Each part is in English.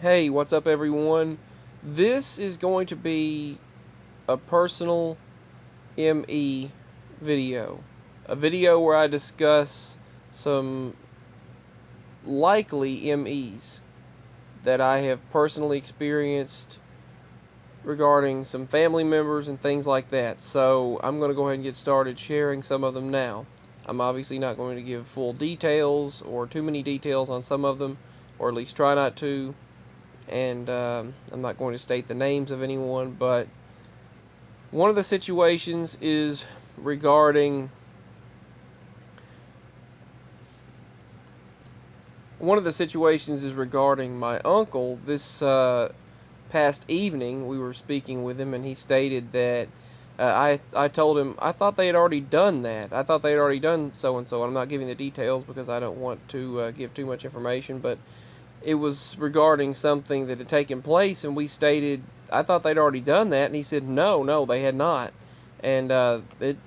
Hey, what's up, everyone? This is going to be a personal ME video. A video where I discuss some likely MEs that I have personally experienced regarding some family members and things like that. So I'm going to go ahead and get started sharing some of them now. I'm obviously not going to give full details or too many details on some of them, or at least try not to. And I'm not going to state the names of anyone, but one of the situations is regarding my uncle. This past evening, we were speaking with him, and he stated that I told him I thought they had already done that. I thought they had already done so and so. I'm not giving the details because I don't want to give too much information, but it was regarding something that had taken place, and we stated, I thought they'd already done that, and he said, no, they had not. And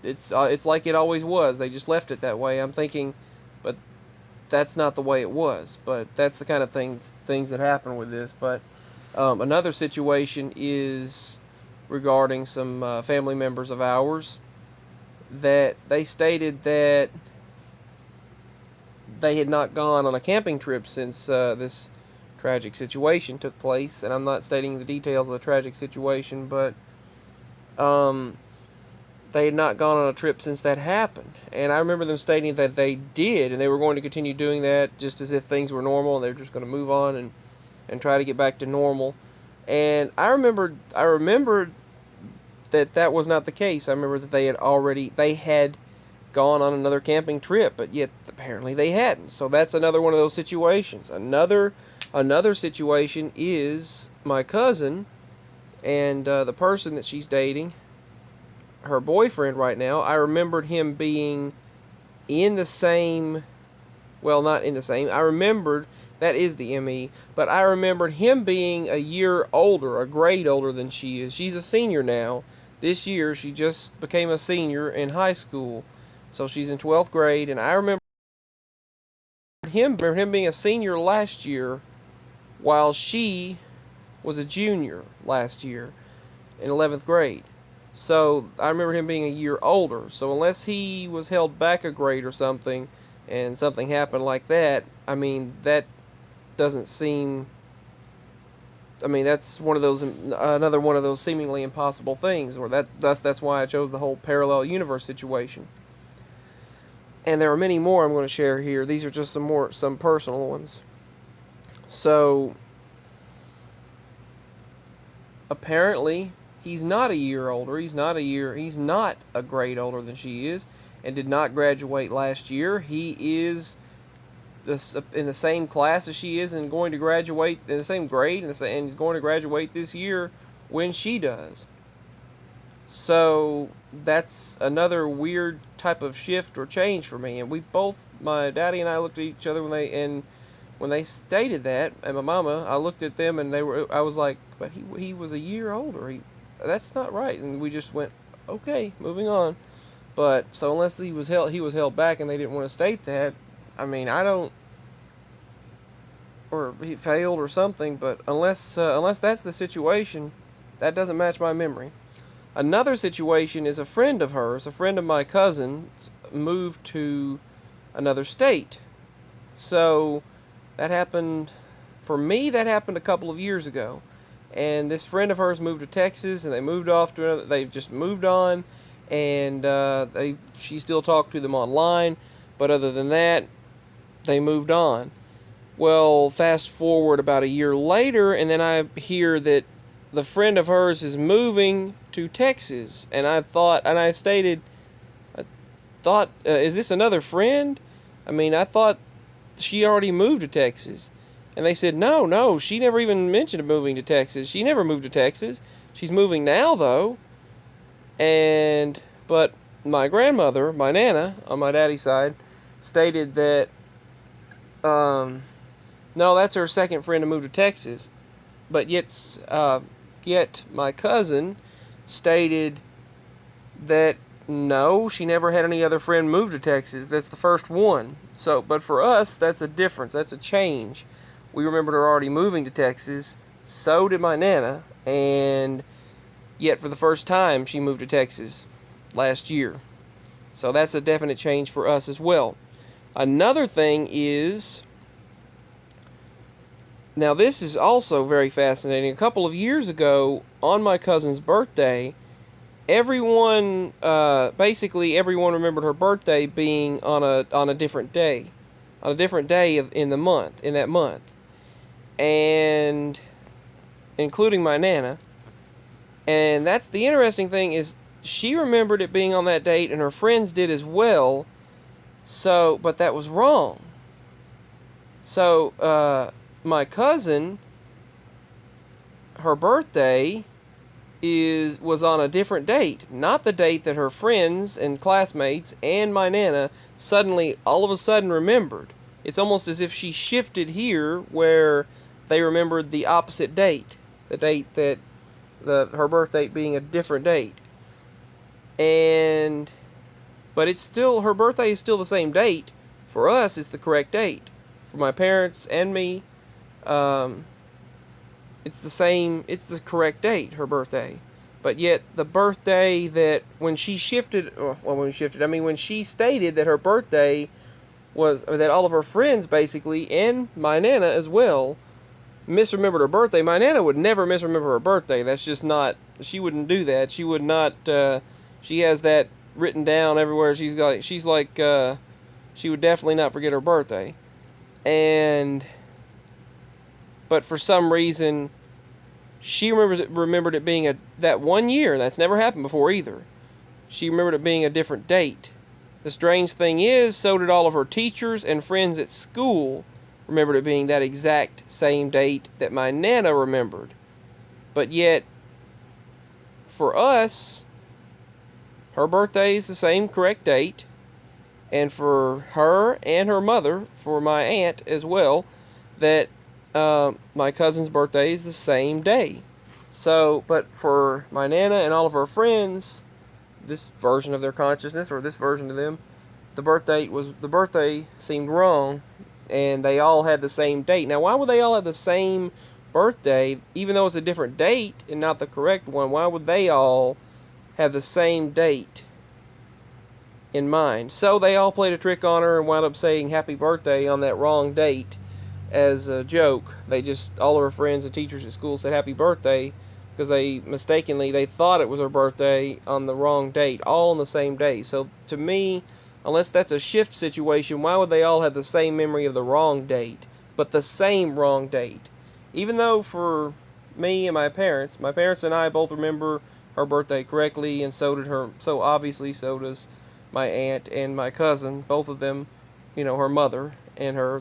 it's like it always was. They just left it that way. I'm thinking, but that's not the way it was. But that's the kind of things that happen with this. But another situation is regarding some family members of ours that they stated that they had not gone on a camping trip since this tragic situation took place. And I'm not stating the details of the tragic situation, but they had not gone on a trip since that happened. And I remember them stating that they did, and they were going to continue doing that just as if things were normal, and they were just going to move on and try to get back to normal. And I remembered that was not the case. I remember that they had gone on another camping trip, but yet apparently they hadn't. So that's another one of those situations. Another situation is my cousin and the person that she's dating, her boyfriend right now. I remembered him being in the same, well, not in the same. I remembered, that is the ME, but I remembered him being a year older, a grade older than she is. She's a senior now. This year, she just became a senior in high school. So she's in 12th grade, and I remember him being a senior last year while she was a junior last year in 11th grade. So I remember him being a year older. So unless he was held back a grade or something, and something happened like that, I mean, that doesn't seem... I mean, that's another one of those seemingly impossible things, or that's why I chose the whole parallel universe situation. And there are many more I'm going to share here. These are just some personal ones. So apparently he's not a year older. He's not a grade older than she is, and did not graduate last year. He is in the same class as she is, and going to graduate in the same grade, and he's going to graduate this year when she does. So that's another weird type of shift or change for me. And my daddy and I looked at each other when they stated that, and my mama, I looked at them, and I was like, but he was a year older. That's not right. And we just went, okay, moving on. But so unless he was held back, and they didn't want to state that, I mean, I don't, or he failed or something. But unless that's the situation, that doesn't match my memory. Another situation is a friend of my cousin's, moved to another state. So that happened a couple of years ago. And this friend of hers moved to Texas, and they've just moved on, and she still talked to them online, but other than that, they moved on. Well, fast forward about a year later, and then I hear that the friend of hers is moving to Texas, and I thought, is this another friend? I mean, I thought she already moved to Texas. And they said, no, she never even mentioned moving to Texas. She never moved to Texas. She's moving now, though. But my grandmother, my Nana, on my daddy's side, stated that, no, that's her second friend to move to Texas. But yet my cousin stated that no, she never had any other friend move to Texas. That's the first one. So, but for us, that's a difference. That's a change. we remembered her already moving to Texas. So did my Nana, and yet for the first time she moved to Texas last year. So that's a definite change for us as well. Another thing is, now this is also very fascinating. A couple of years ago, on my cousin's birthday, basically everyone remembered her birthday being on a different day, in that month, and including my Nana. And that's the interesting thing, is she remembered it being on that date, and her friends did as well. So, but that was wrong. So, my cousin, her birthday was on a different date, not the date that her friends and classmates and my Nana suddenly, all of a sudden, remembered. It's almost as if she shifted here, where they remembered the opposite date, the date that her birth date being a different date. But it's still, her birthday is still the same date. For us, it's the correct date. For my parents and me, it's the correct date, her birthday. But yet, the birthday that, when she stated that her birthday was, or that all of her friends basically, and my Nana as well, misremembered her birthday. My Nana would never misremember her birthday. That's just not, she wouldn't do that. She would not, she has that written down everywhere. She would definitely not forget her birthday. But for some reason, she remembered it being that one year. That's never happened before either. She remembered it being a different date. The strange thing is, so did all of her teachers and friends at school remembered it being that exact same date that my Nana remembered. But yet, for us, her birthday is the same correct date. And for her and her mother, for my aunt as well, that my cousin's birthday is the same day. So, but for my Nana and all of her friends, this version of their consciousness, or this version of them, the birthday seemed wrong, and they all had the same date. Now, why would they all have the same birthday, even though it's a different date and not the correct one? Why would they all have the same date in mind? So they all played a trick on her and wound up saying happy birthday on that wrong date as a joke. All of her friends and teachers at school said happy birthday because they thought it was her birthday on the wrong date, all on the same day. So to me, unless that's a shift situation, why would they all have the same memory of the wrong date, but the same wrong date? Even though for me and my parents and I both remember her birthday correctly, and so does my aunt and my cousin, both of them, her mother and her,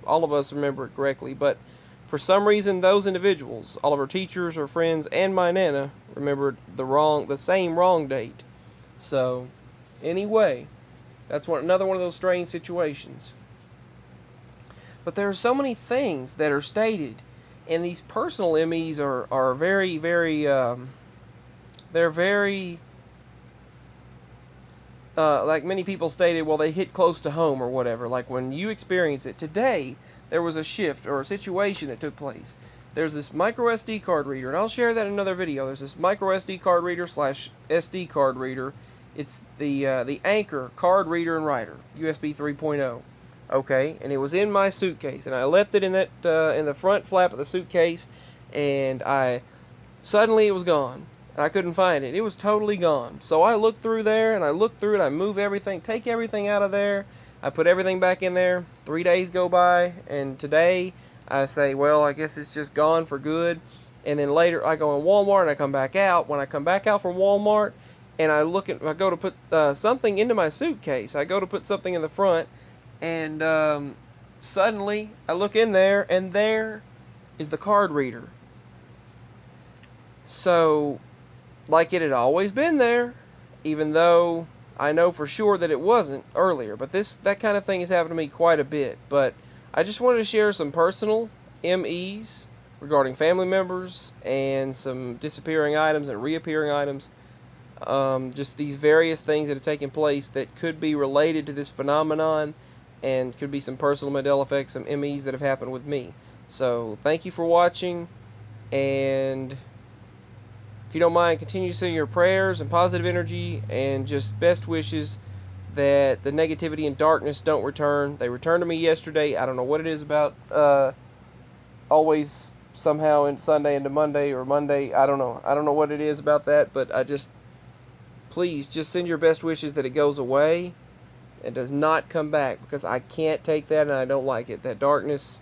all of us remember it correctly. But for some reason, those individuals, all of her teachers, her friends, and my Nana, remembered the same wrong date. So, anyway, that's another one of those strange situations. But there are so many things that are stated, and these personal MEs are very, very, they're very, like many people stated, well, they hit close to home or whatever. Like when you experience it. Today, there was a shift or a situation that took place. There's this micro SD card reader, and I'll share that in another video. There's this micro SD card reader / SD card reader. It's the Anchor card reader and writer, USB 3.0. Okay, and it was in my suitcase, and I left it in the front flap of the suitcase, and suddenly it was gone. I couldn't find it. It was totally gone. So I looked through there, and I move everything, take everything out of there. I put everything back in there. 3 days go by, and today I say, well, I guess it's just gone for good. And then later I go in Walmart, and I come back out. When I come back out from Walmart, and I go to put something into my suitcase. I go to put something in the front, and suddenly I look in there, and there is the card reader. So, like it had always been there, even though I know for sure that it wasn't earlier. But that kind of thing has happened to me quite a bit. But I just wanted to share some personal MEs regarding family members and some disappearing items and reappearing items. Just these various things that have taken place that could be related to this phenomenon. and could be some personal Mandela effects, some MEs that have happened with me. So thank you for watching, and if you don't mind, continue to send your prayers and positive energy and just best wishes that the negativity and darkness don't return. They returned to me yesterday. I don't know what it is about always somehow in Sunday into Monday or Monday. I don't know. I don't know what it is about that, but please just send your best wishes that it goes away and does not come back, because I can't take that and I don't like it. That darkness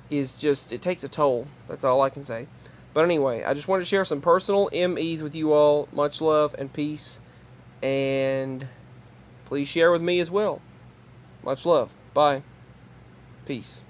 is just, it takes a toll. That's all I can say. But anyway, I just wanted to share some personal MEs with you all. Much love and peace. And please share with me as well. Much love. Bye. Peace.